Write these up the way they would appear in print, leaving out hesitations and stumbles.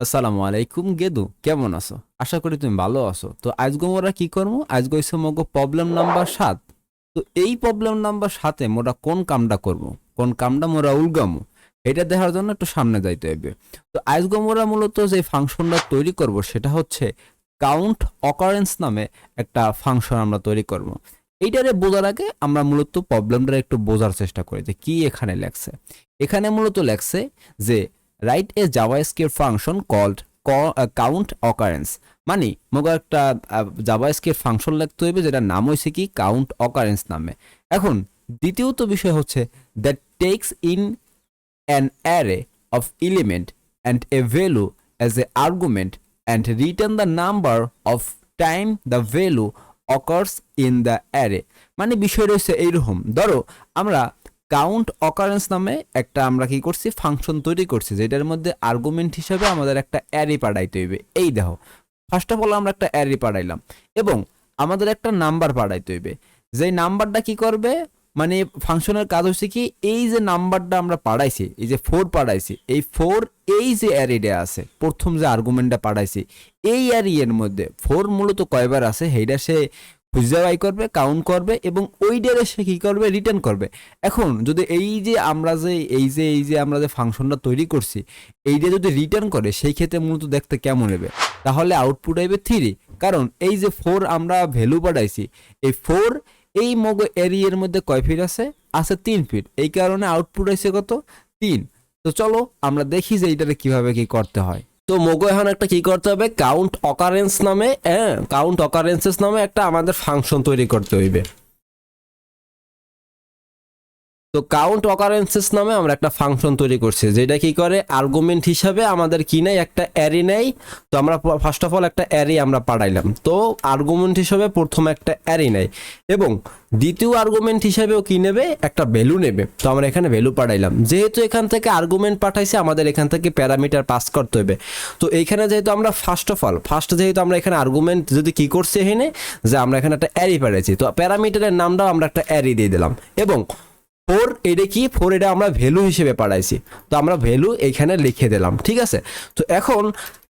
আসসালামু আলাইকুম গেদু, কেমন আছো? আশা করি তুমি ভালো আছো। তো আজকে মোরা কি করবো? আজকে হইছে মগো প্রবলেম নাম্বার 7। তো এই প্রবলেম নাম্বার 7-এ মোরা কোন কামটা করব, কোন কামটা মোরা উলগামু, এটা দেখার জন্য একটু সামনে যাইতে হবে। তো আজকে মোরা মূলত যে ফাংশনটা তৈরি করব সেটা হচ্ছে কাউন্ট অকারেন্স নামে একটা ফাংশন আমরা তৈরি করব। এইটারে বোঝার আগে আমরা মূলত প্রবলেমটা একটু বোঝার চেষ্টা করি যে কি এখানে লেখছে। এখানে মূলত লেখছে যে write a JavaScript function called count occurrence। মানে মগো একটা JavaScript ফাংশন লিখতে হবে যেটা নাম হইছে কি count occurrence নামে। এখন দ্বিতীয়ত বিষয় হচ্ছে that takes in an array of element and a value as a argument and return the number of time the value occurs in the array। মানে বিষয় রয়েছে এইরকম, ধরো আমরা কাউন্ট অকারেন্স নামে একটা আমরা কি করছি ফাংশন তৈরি করছি যেটার মধ্যে আর্গুমেন্ট হিসেবে আমাদের একটা অ্যারে পাঠাইতে হইবে। এই দেখো, ফার্স্ট অফ অল আমরা একটা অ্যারে পাঠাইলাম এবং আমাদের একটা নাম্বার পাঠাইতে হইবে। যেই নাম্বারটা কি করবে, মানে ফাংশনের কাজ হচ্ছে কি এই যে নাম্বারটা আমরা পাঠাইছি, এই যে 4 পাঠাইছি, এই 4 এই যে অ্যারেটা আছে প্রথম যে আর্গুমেন্টটা পাঠাইছি এই অ্যারে এর মধ্যে 4 মূলত কয়বার আছে সেইটা সে খুঁজে বাই করবে, কাউন্ট করবে এবং ওইটারে সে কি করবে, রিটার্ন করবে। এখন যদি এই যে আমরা যে ফাংশনটা তৈরি করছি এইটা যদি রিটার্ন করে সেই ক্ষেত্রে মূলত দেখতে কেমন হবে, তাহলে আউটপুট আইবে 3। কারণ এই যে 4 আমরা ভ্যালু পাঠাইছি, এই 4 এই মগ এরিয়ার মধ্যে কয় ফিট আছে, আছে 3 ফিট, এই কারণে আউটপুট আছে কত, 3। তো চলো আমরা দেখি যে এইটারে কিভাবে কি করতে হয়। তো মগো এখন একটা কি করতে হবে, কাউন্ট অকারেন্স নামে কাউন্ট অকারেন্সেস নামে একটা আমাদের ফাংশন তৈরি করতে হইবে। তো কাউন্ট অকারেন্সেস নামে আমরা একটা ফাংশন তৈরি করছি যেটা কি করে আর্গুমেন্ট হিসাবে আমাদের কি নেয়, একটা অ্যারে নেয়। তো আমরা ফার্স্ট অফ অল একটা অ্যারে আমরা পাঠাইলাম, তো আর্গুমেন্ট হিসাবে প্রথমে একটা অ্যারে নেয় এবং দ্বিতীয় আর্গুমেন্ট হিসাবেও কি নেবে, একটা ভ্যালু নেবে। তো আমরা এখানে ভ্যালু পাঠাইলাম, যেহেতু এখান থেকে আর্গুমেন্ট পাঠাইছে আমাদের এখান থেকে প্যারামিটার পাস করতে হবে। তো এইখানে যেহেতু আমরা ফার্স্ট যেহেতু আমরা এখানে আর্গুমেন্ট যদি কি করছি এখানে যে আমরা এখানে একটা অ্যারে পাঠাইছি, তো প্যারামিটারের নামটাও আমরা একটা অ্যারে দিয়ে দিলাম এবং 4 এটা কি 4 এটা আমরা ভ্যালু হিসেবে পাঠাইছি, তো আমরা ভ্যালু এখানে লিখে দিলাম, ঠিক আছে। তো এখন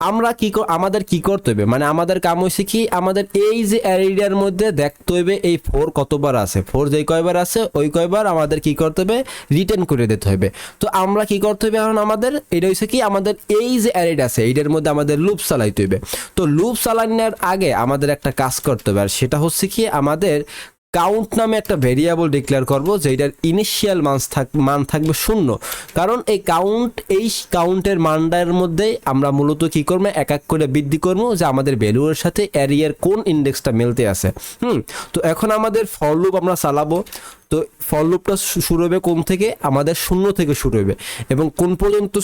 আমরা আমাদের কি করতে হবে, মানে আমাদের কাম হইছে কি আমাদের এই যে অ্যারের মধ্যে দেখতে হবে এই 4 কতবার আছে, 4 যেই কয়বার আছে ওই কয়বার আমাদের কি করতে হবে, রিটার্ন করে দিতে হবে। তো আমরা কি করতে হবে এখন, আমাদের এটা হইছে কি আমাদের এই যে অ্যারেটা আছে এইটার মধ্যে আমাদের লুপ চালাইতে হবে। তো লুপ চালানোর আগে আমাদের একটা কাজ করতে হবে, আর সেটা হচ্ছে কি আমাদের কাউন্ট নামে একটা ভেরিয়েবল ডিক্লেয়ার করব যেটার ইনিশিয়াল মান থাকবে 0। কারণ এই কাউন্টের মানটার মধ্যে আমরা মূলত কি করবো, এক এক করে বৃদ্ধি করবো যে আমাদের ভ্যালুর সাথে অ্যারের কোন ইন্ডেক্সটা মিলতে আছে। তো এখন আমাদের ফর লুপ আমরা চালাবো। তো ফর লুপটা শুরু হবে কোন থেকে, আমাদের 0 থেকে শুরু হবে এবং কোন পর্যন্ত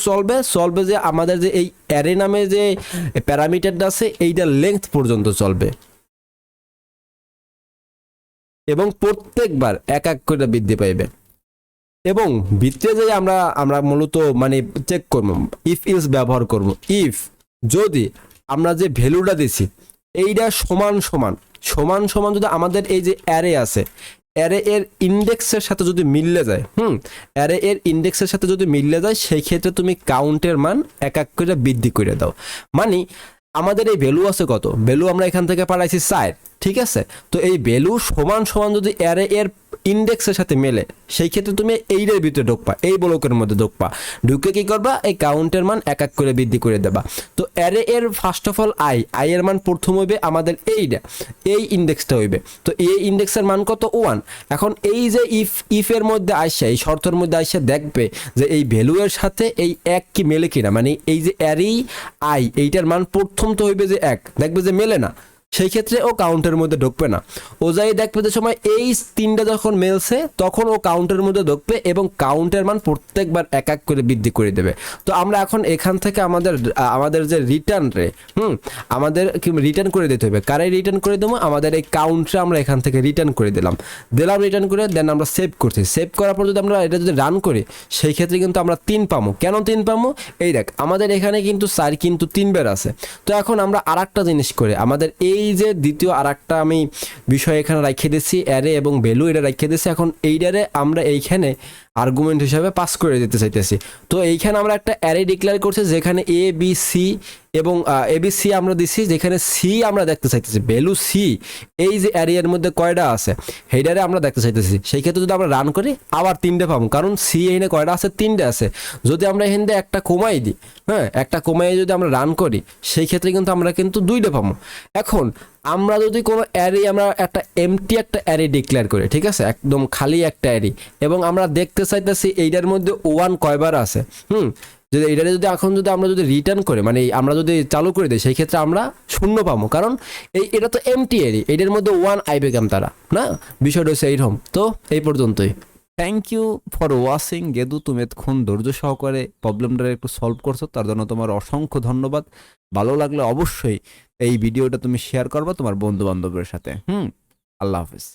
চলবে যে আমাদের যে এই অ্যারে নামে যে প্যারামিটারটা আছে এইটার লেংথ পর্যন্ত চলবে এবং প্রত্যেকবার এক এক করে বৃদ্ধি পাইবে। এবং ভিতরে যে আমরা মূলত মানে চেক করব, ইফ ইজ ব্যবহার করব। ইফ যদি আমরা যে ভ্যালুটা দিছি এইটা সমান সমান যদি আমাদের এই যে অ্যারে আছে অ্যারে এর ইন্ডেক্সের সাথে যদি মিললে যায়, অ্যারে এর ইন্ডেক্সের সাথে যদি মিললে যায় সেই ক্ষেত্রে তুমি কাউন্টের মান এক এক করে বৃদ্ধি করে দাও। মানে আমাদের এই ভ্যালু আছে কত, ভ্যালু আমরা এখান থেকে পাঠাইছি 4, ঠিক আছে। তো এই ভ্যালু সমান যদি অ্যারে এর ইন্ডেক্সের সাথে মেলে সেই ক্ষেত্রে তুমি এইটার ভিতরে ঢুকবা, এই ব্লকের মধ্যে ঢুকবা, ঢুকে কি করবা, এই কাউন্টের মান এক এক করে বৃদ্ধি করে দেবা। তো অ্যারে এর ফার্স্ট অফ অল আই এর মান প্রথম হইবে আমাদের এই ইন্ডেক্সটা হইবে। তো এই ইন্ডেক্সের মান কত, 1। এখন এই যে ইফ এর মধ্যে আইসা, এই শর্তের মধ্যে আইসা দেখবে যে এই ভ্যালু এর সাথে এই এক কি মেলে কিনা, মানে এই যে অ্যারে এইটার মান প্রথম তো হইবে যে 1, দেখবে যে মেলে না, সেই ক্ষেত্রে ও কাউন্টের মধ্যে ঢুকবে না। ও যাই দেখবে যে সময় এই 3টা যখন মেলছে তখন ও কাউন্টের মধ্যে ঢুকবে এবং কাউন্টের মান প্রত্যেকবার এক এক করে বৃদ্ধি করে দেবে। তো আমরা এখন এখান থেকে আমাদের যে রিটার্ন আমাদের রিটার্ন করে দিতে হবে, কারাই রিটার্ন করে দেবো, আমাদের এই কাউন্টে আমরা এখান থেকে রিটার্ন করে দিলাম রিটার্ন করে দেন আমরা সেভ করছি। সেভ করার পর যদি আমরা এটা যদি রান করি সেই ক্ষেত্রে কিন্তু আমরা 3 পাবো। কেন 3 পাবো, এই দেখ আমাদের এখানে কিন্তু 4 কিন্তু 3 বার আছে। তো এখন আমরা আরেকটা জিনিস করে আমাদের এই এই যে দ্বিতীয় আরেকটা আমি বিষয় এখানে রেখে দিয়েছি অ্যারে এবং ভ্যালু, এটা রেখে দিয়েছি। এখন এইটারে আমরা এইখানে আর্গুমেন্ট হিসাবে পাস করে দিতে চাইতেছি। তো এইখানে আমরা একটা অ্যারে ডিক্লেয়ার করছি যেখানে এ বি সি এবং এ বি সি আমরা দিছি, যেখানে সি আমরা দেখতে চাইতেছি, ভ্যালু সি এই যে অ্যারের মধ্যে কয়টা আছে সেইটারে আমরা দেখতে চাইতেছি। সেই ক্ষেত্রে যদি আমরা রান করি আবার 3টে পাবো, কারণ সি এখানে কয়টা আছে, 3টে আছে। যদি আমরা এখান থেকে একটা কমাই দিই, হ্যাঁ একটা কমাই যদি আমরা রান করি সেই ক্ষেত্রে কিন্তু আমরা 2টে পাবো। এখন আমরা যদি কোনো অ্যারে, আমরা একটা এমটি একটা অ্যারে ডিক্লেয়ার করি, ঠিক আছে, একদম খালি একটা অ্যারে, এবং আমরা দেখতে চাইতেছি এইটার মধ্যে 1 কয়বার আছে, যদি এইটারে যদি এখন যদি আমরা যদি রিটার্ন করি, মানে আমরা যদি চালু করে দিই সেই ক্ষেত্রে আমরা 0 পাবো, কারণ এটা তো এমটি অ্যারে, এটার মধ্যে 1 আইবে কেম তারা না, বিষয়টা হচ্ছে এইরকম। তো এই পর্যন্তই। থ্যাংক ইউ ফর ওয়াচিং গেদু, তুমি এতক্ষণ ধৈর্য সহকারে প্রবলেমটা একটু সলভ করছো, তার জন্য তোমার অসংখ্য ধন্যবাদ। ভালো লাগলে অবশ্যই এই ভিডিওটা তুমি শেয়ার করবা তোমার বন্ধু বান্ধবের সাথে। আল্লাহ হাফেজ।